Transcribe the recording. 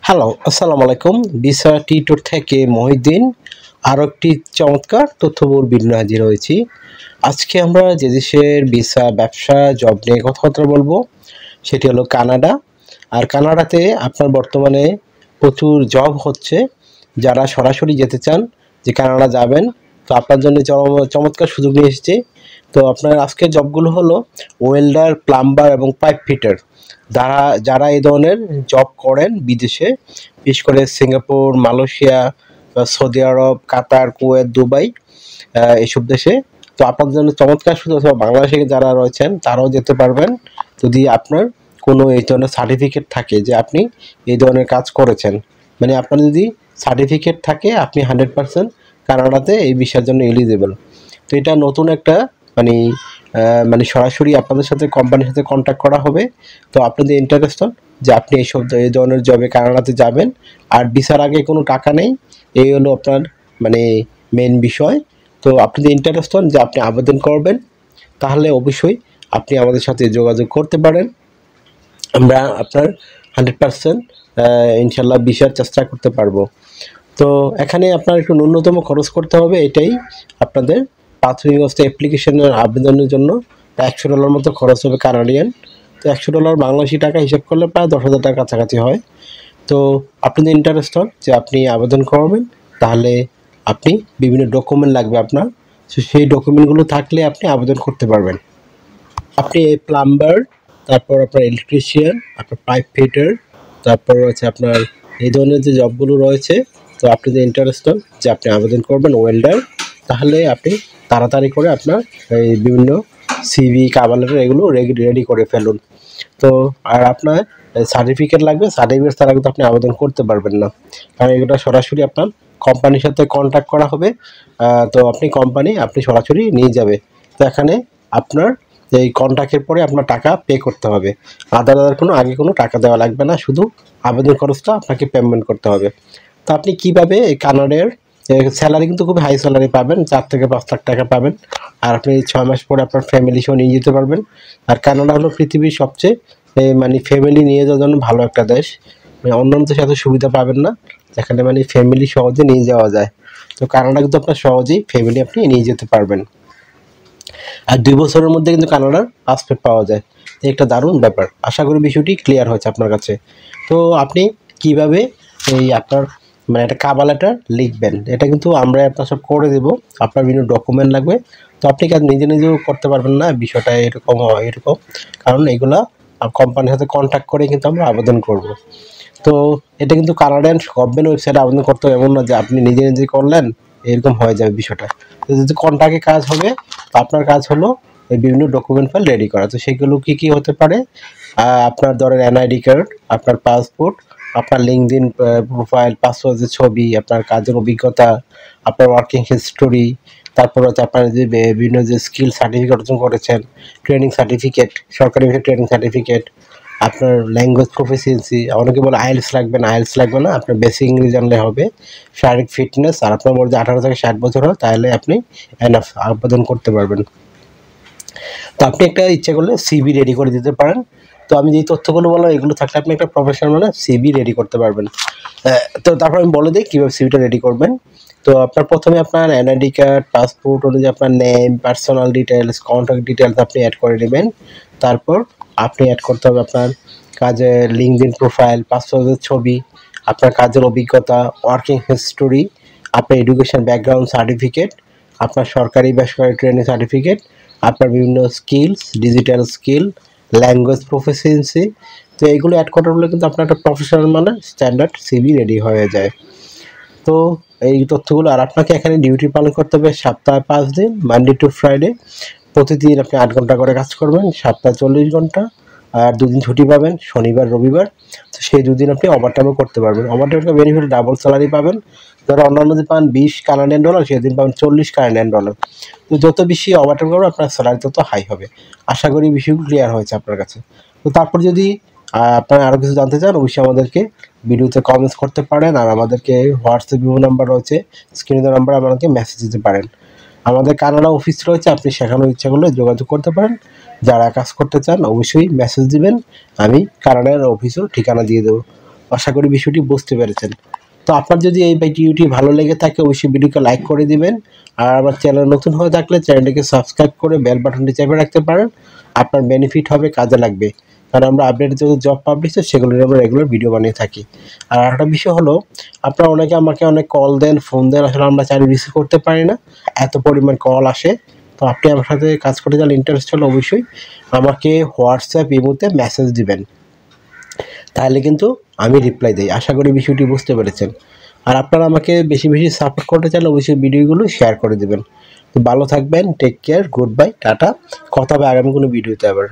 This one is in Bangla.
হ্যালো, আসসালামু আলাইকুম। ভিসা টি ট্যুর থেকে মহিউদ্দিন আরও একটি চমৎকার তথ্যবহুল ভিডিও হাজির হয়েছি। আজকে আমরা যে দেশের ভিসা, ব্যবসা, জব নিয়ে কথাবার্তা বলবো সেটি হলো কানাডা। আর কানাডাতে আপনার বর্তমানে প্রচুর জব হচ্ছে। যারা সরাসরি যেতে চান যে কানাডা যাবেন, তো আপনার জন্য চমৎকার সুযোগ নিয়ে এসেছি। তো আপনার আজকের জবগুলো হলো ওয়েল্ডার, প্লাম্বার এবং পাইপ ফিটার। যারা এই ধরনের জব করেন বিদেশে, বিশেষ করে সিঙ্গাপুর, মালয়েশিয়া, সৌদি আরব, কাতার, কুয়েত, দুবাই, এইসব দেশে, তো আপনাদের জন্য চমৎকার সুযোগ। অথবা বাংলাদেশে যারা রয়েছেন তারাও যেতে পারবেন যদি আপনার কোনো এই ধরনের সার্টিফিকেট থাকে যে আপনি এই ধরনের কাজ করেছেন। মানে আপনার যদি সার্টিফিকেট থাকে, আপনি 100% কানাডাতে এই ভিসার জন্য এলিজিবল। তো এটা নতুন একটা মানে মানে সরাসরি আপনাদের সাথে কোম্পানির সাথে কন্ট্যাক্ট করা হবে। তো আপনাদের ইন্টারেস্ট হন যে আপনি এই ধরনের জবে কানাডাতে যাবেন, আর ভিসার আগে কোনো টাকা নেই, এই হলো আপনার মানে মেন বিষয়। তো আপনি যদি ইন্টারেস্ট হন যে আপনি আবেদন করবেন, তাহলে অবশ্যই আপনি আমাদের সাথে যোগাযোগ করতে পারেন। আমরা আপনার 100% ইনশাল্লাহ ভিসার চেষ্টা করতে পারবো। তো এখানে আপনার একটু ন্যূনতম খরচ করতে হবে, এটাই আপনাদের প্রাথমিক অবস্থায় অ্যাপ্লিকেশনের আবেদনের জন্য $100 মতো খরচ হবে কানাডিয়ান। তো $100 বাংলাদেশি টাকা হিসাব করলে প্রায় 10,000 টাকার কাছাকাছি হয়। তো আপনি যদি ইন্টারেস্ট হন যে আপনি আবেদন করবেন, তাহলে আপনি বিভিন্ন ডকুমেন্ট লাগবে আপনার, তো সেই ডকুমেন্টগুলো থাকলে আপনি আবেদন করতে পারবেন। আপনি এই প্লাম্বার, তারপর আপনার ইলেকট্রিশিয়ান, আপনার পাইপ ফিটার, তারপর হচ্ছে আপনার এই ধরনের যে জবগুলো রয়েছে, তো আপনি যে ইন্টারেস্ট হন যে আপনি আবেদন করবেন ওয়েল্ডার, তাহলে আপনি তাড়াতাড়ি করে আপনার এই বিভিন্ন সিভি, কভার লেটার এগুলো রেডি করে ফেলুন। তো আর আপনার সার্টিফিকেট লাগবে, সার্টিফিকেট ছাড়া কিন্তু আপনি আবেদন করতে পারবেন না, কারণ এগুলো সরাসরি আপনার কোম্পানির সাথে কন্ট্যাক্ট করা হবে। তো আপনি সরাসরি নিয়ে যাবে। তো এখানে আপনার এই কন্ট্রাক্টের পরে আপনার টাকা পে করতে হবে। আদার কোনো টাকা দেওয়া লাগবে না, শুধু আবেদন খরচটা আপনাকে পেমেন্ট করতে হবে। তো আপনি কীভাবে এই কানাডার স্যালারি কিন্তু খুব হাই স্যালারি পাবেন, 4 থেকে 5 লাখ টাকা পাবেন। আর আপনি 6 মাস পরে আপনার ফ্যামিলি সহ নিয়ে যেতে পারবেন। আর কানাডা হলো পৃথিবীর সবচেয়ে মানে ফ্যামিলি নিয়ে যাওয়ার জন্য ভালো একটা দেশ। মানে অন্যান্য দেশে এত সুবিধা পাবেন না, যেখানে মানে ফ্যামিলি সহজে নিয়ে যাওয়া যায়। তো কানাডা কিন্তু আপনার সহজেই ফ্যামিলি আপনি নিয়ে যেতে পারবেন। আর 2 বছরের মধ্যে কিন্তু কানাডার পাসপোর্ট পাওয়া যায়। তো একটা দারুণ ব্যাপার। আশা করি বিষয়টি ক্লিয়ার হয়েছে আপনার কাছে। তো আপনি কিভাবে এই আপনার মানে একটা কভার লেটার লিখবেন, এটা কিন্তু আমরা আপনার সব করে দেব। আপনার বিভিন্ন ডকুমেন্ট লাগবে। তো আপনি কি নিজেও করতে পারবেন না, বিষয়টা এরকম হয় এরকম, কারণ এগুলা কোম্পানির সাথে কন্ট্যাক্ট করে কিন্তু আমরা আবেদন করব। তো এটা কিন্তু কানাডিয়ান গভর্নমেন্ট ওয়েবসাইটে আবেদন করতে হবে, এমন না যে আপনি নিজে করলেন, এরকম হয়ে যাবে বিষয়টা। তো যদি কন্ট্রাক্টে কাজ হবে, তো আপনার কাজ হলো এই বিভিন্ন ডকুমেন্ট ফাইল রেডি করা। তো সেগুলো কী হতে পারে, আপনার ধরেন এনআইডি কার্ড, আপনার পাসপোর্ট, আপনার লিঙ্কডইন প্রোফাইল, পাসপোর্টের ছবি, আপনার কাজের অভিজ্ঞতা, আপনার ওয়ার্কিং হিস্টোরি, তারপর হচ্ছে আপনার যে বিভিন্ন যে স্কিল সার্টিফিকেট অর্জন করেছেন, ট্রেনিং সার্টিফিকেট, সরকারি ট্রেনিং সার্টিফিকেট, আপনার ল্যাঙ্গুয়েজ প্রফিসিয়েন্সি। অনেকে বলে আইএলটিএস লাগবে না, আইএলটিএস লাগবে না, আপনার বেসিক ইংরেজি জানলে হবে। শারীরিক ফিটনেস, আর আপনার মধ্যে 18 থেকে 60 বছর হয়, তাহলে আপনি এনাফ আবেদন করতে পারবেন। তো আপনি একটা ইচ্ছা করলে সিভি রেডি করে দিতে পারেন। তো আমি যেই তথ্যগুলো বললাম, এগুলো থাকলে আপনি একটা প্রফেশনাল মানে সিভি রেডি করতে পারবেন। তো তারপর আমি বলে দিই কীভাবে সিভিটা রেডি করবেন। তো আপনার প্রথমে আপনার এনআইডি কার্ড, পাসপোর্ট অনুযায়ী আপনার name, personal details, contact details আপনি অ্যাড করে নেবেন। তারপর আপনি অ্যাড করতে হবে আপনার কাজের লিঙ্কডইন প্রোফাইল, পাসপোর্টের ছবি, আপনার কাজের অভিজ্ঞতা, ওয়ার্কিং হিস্টোরি, আপনার এডুকেশন ব্যাকগ্রাউন্ড সার্টিফিকেট, আপনার সরকারি বেসরকারি ট্রেনিং সার্টিফিকেট, আপনার বিভিন্ন skills, digital skill, language proficiency. তো এইগুলো অ্যাড করার ফলে কিন্তু আপনার একটা প্রফেশনাল মানে স্ট্যান্ডার্ড সিভি রেডি হয়ে যায়। তো এই তথ্যগুলো, আর আপনাকে এখানে ডিউটি পালন করতে হবে সপ্তাহে 5 দিন, মানডে টু ফ্রাইডে। প্রতিদিন আপনি 8 ঘন্টা করে কাজ করবেন, সপ্তাহে 40 ঘন্টা। আর 2 দিন ছুটি পাবেন, শনিবার রবিবার। তো সেই 2 দিন আপনি ওভারটাইমও করতে পারবেন। ওভারটাইমের বেনিফিট ডাবল স্যালারি পাবেন। ধরো অন্যান্য দিন পান $20 সেদিন পাবেন $40। তো যত বেশি ওভারটাইম করবেন আপনার স্যালারি তত হাই হবে। আশা করি বিষয়গুলো ক্লিয়ার হয়েছে আপনার কাছে। তো তারপর যদি আপনারা আরও কিছু জানতে চান, অবশ্যই আমাদেরকে ভিডিওতে কমেন্টস করতে পারেন। আর আমাদেরকে হোয়াটসঅ্যাপ নাম্বার রয়েছে, স্ক্রিনে দেওয়া নাম্বার আমাদেরকে মেসেজ দিতে পারেন। আমাদের কানাডা অফিস রয়েছে, আপনি সেখানেও ইচ্ছা করলে যোগাযোগ করতে পারেন। যারা কাজ করতে চান অবশ্যই মেসেজ দিবেন, আমি কানাডার অফিসও ঠিকানা দিয়ে দেবো। আশা করি বিষয়টি বুঝতে পেরেছেন। তো আপনার যদি এই ভিডিওটি ভালো লেগে থাকে অবশ্যই ভিডিওকে লাইক করে দিবেন। আর আমার চ্যানেল নতুন হয়ে থাকলে চ্যানেলটিকে সাবস্ক্রাইব করে বেল বাটনটি চেপে রাখতে পারেন। আপনার বেনিফিট হবে, কাজে লাগবে, কারণ আমরা আপডেট যত জব পাবলিশ হয় সেগুলোর আমরা রেগুলার ভিডিও বানিয়ে থাকি। আর একটা বিষয় হলো, আপনারা অনেকে আমাকে অনেক কল দেন, ফোন দেন, আসলে আমরা চাইলে রিসিভ করতে পারি না, এত পরিমাণ কল আসে। তো আপনি আমার সাথে কাজ করতে চাইলে ইন্টারেস্ট হলে অবশ্যই আমাকে হোয়াটসঅ্যাপ ইমোতে মেসেজ দিবেন, তাহলে কিন্তু আমি রিপ্লাই দিই। আশা করি বিষয়টি বুঝতে পেরেছেন। আর আপনারা আমাকে বেশি বেশি সাপোর্ট করতে চাইলে অবশ্যই ভিডিওগুলো শেয়ার করে দেবেন। তো ভালো থাকবেন, take care, good bye, tata. কথা হবে আগামী কোনো ভিডিওতে আবার।